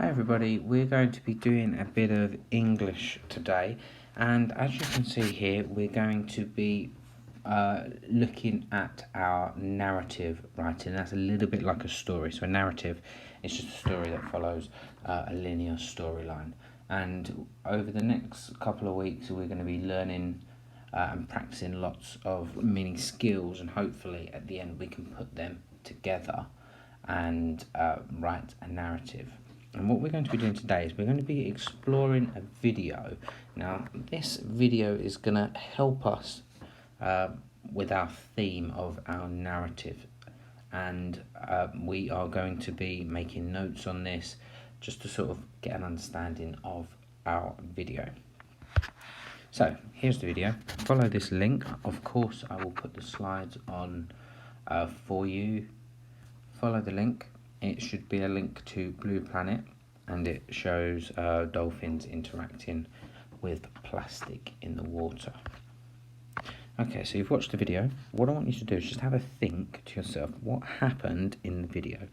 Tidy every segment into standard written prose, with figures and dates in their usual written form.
Hi everybody, we're going to be doing a bit of English today, and as you can see here we're going to be looking at our narrative writing. That's a little bit like a story. So a narrative is just a story that follows a linear storyline, and over the next couple of weeks we're going to be learning and practicing lots of meaning skills, and hopefully at the end we can put them together and write a narrative. And what we're going to be doing today is we're going to be exploring a video. Now, this video is going to help us with our theme of our narrative. And we are going to be making notes on this just to sort of get an understanding of our video. So, here's the video. Follow this link. Of course, I will put the slides on for you. Follow the link. It should be a link to Blue Planet, and it shows dolphins interacting with plastic in the water. Okay, so you've watched the video. What I want you to do is just have a think to yourself, what happened in the video?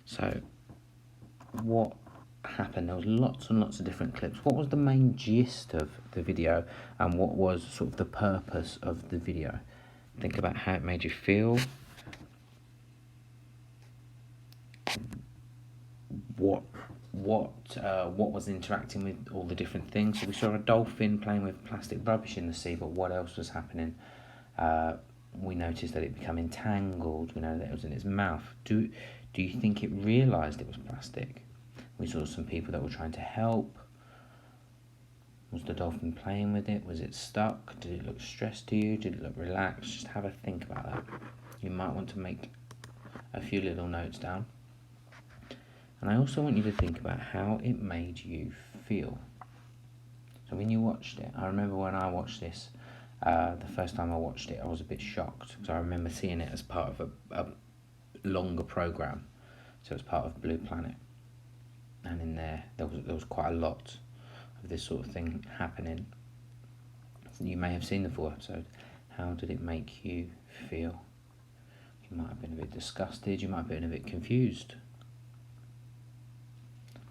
So, what happened? There was lots and lots of different clips. What was the main gist of the video, and what was sort of the purpose of the video? Think about how it made you feel. What was interacting with all the different things. So we saw a dolphin playing with plastic rubbish in the sea, but what else was happening? We noticed that it became entangled. We know that it was in its mouth. Do you think it realised it was plastic? We saw some people that were trying to help. Was the dolphin playing with it? Was it stuck? Did it look stressed to you? Did it look relaxed? Just have a think about that. You might want to make a few little notes down. And I also want you to think about how it made you feel. So when you watched it, I remember when I watched this, the first time I watched it, I was a bit shocked, because I remember seeing it as part of a longer program. So it was part of Blue Planet. And in there was quite a lot of this sort of thing happening. You may have seen the full episode. How did it make you feel? You might have been a bit disgusted, you might have been a bit confused.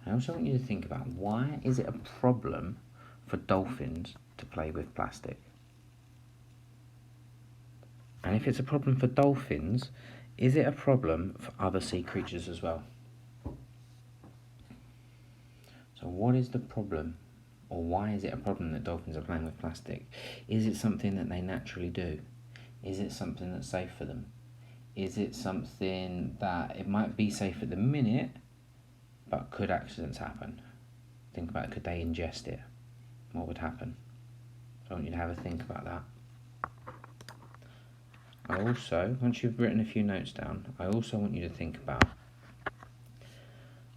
I also want you to think about, why is it a problem for dolphins to play with plastic? And if it's a problem for dolphins, is it a problem for other sea creatures as well? So what is the problem? Or why is it a problem that dolphins are playing with plastic? Is it something that they naturally do? Is it something that's safe for them? Is it something that it might be safe at the minute, but could accidents happen? Think about it. Could they ingest it? What would happen? So I want you to have a think about that. I also, once you've written a few notes down, I also want you to think about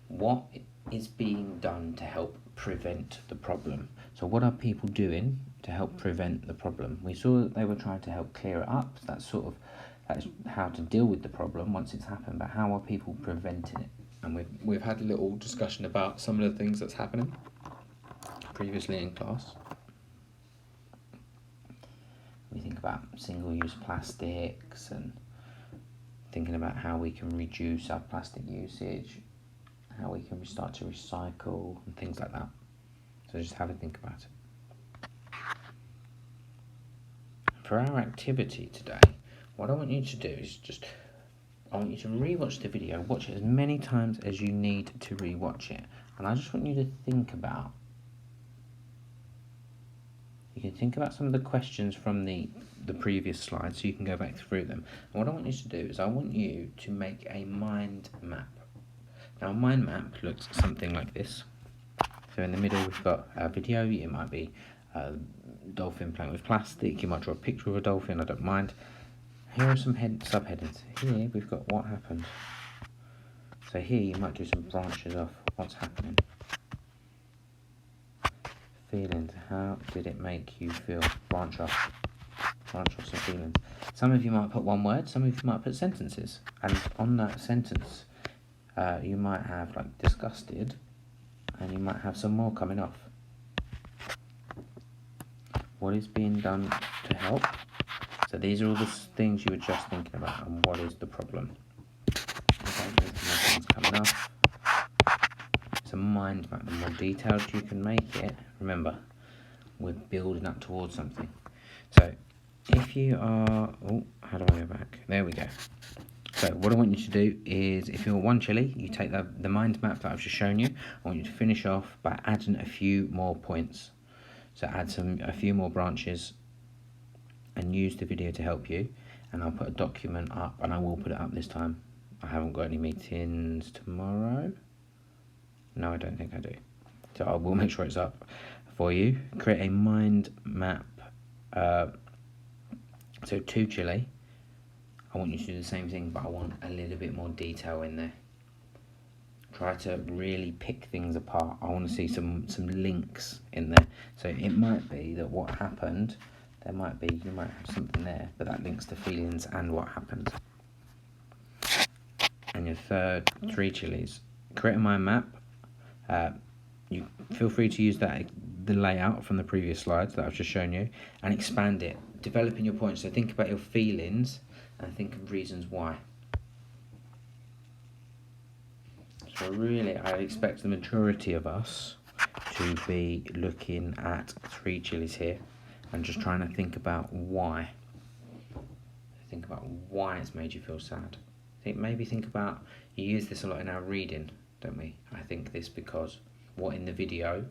what is being done to help prevent the problem. So what are people doing to help prevent the problem? We saw that they were trying to help clear it up. That's how to deal with the problem once it's happened, but how are people preventing it? And we've had a little discussion about some of the things that's happening previously in class. We think about single-use plastics and thinking about how we can reduce our plastic usage, how we can start to recycle and things like that. So just have a think about it. For our activity today, what I want you to do is I want you to rewatch the video, watch it as many times as you need to rewatch it. And I just want you to think about, you can think about some of the questions from the previous slides, so you can go back through them. And what I want you to do is I want you to make a mind map. Now a mind map looks something like this. So in the middle we've got a video. It might be a dolphin playing with plastic. You might draw a picture of a dolphin, I don't mind. Here are some subheadings. Here we've got what happened. So here you might do some branches off what's happening. Feelings. How did it make you feel? Branch off some feelings. Some of you might put one word, some of you might put sentences. And on that sentence, you might have like disgusted, and you might have some more coming off. What is being done to help? So these are all the things you were just thinking about, and what is the problem? Okay, coming off. It's a mind map. The more detailed you can make it, remember, we're building up towards something. So if you are, oh, how do I go back? There we go. So what I want you to do is, if you're one chili, you take the mind map that I've just shown you. I want you to finish off by adding a few more points. So add a few more branches and use the video to help you. And I'll put a document up, and I will put it up this time. I haven't got any meetings tomorrow. No, I don't think I do. So I will make sure it's up for you. Create a mind map. So 2 chili. I want you to do the same thing, but I want a little bit more detail in there. Try to really pick things apart. I want to see some links in there. So it might be that what happened, you might have something there, but that links to feelings and what happened. And your 3 chilies. Create a mind map. You feel free to use the layout from the previous slides that I've just shown you, and expand it, developing your points. So think about your feelings and think of reasons why. So really, I expect the majority of us to be looking at 3 chilies here and just trying to think about why. Think about why it's made you feel sad. Maybe think about, you use this a lot in our reading, don't we? I think this because what in the video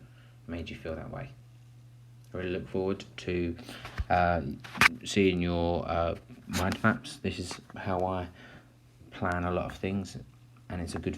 made you feel that way. I really look forward to seeing your mind maps. This is how I plan a lot of things, and it's a good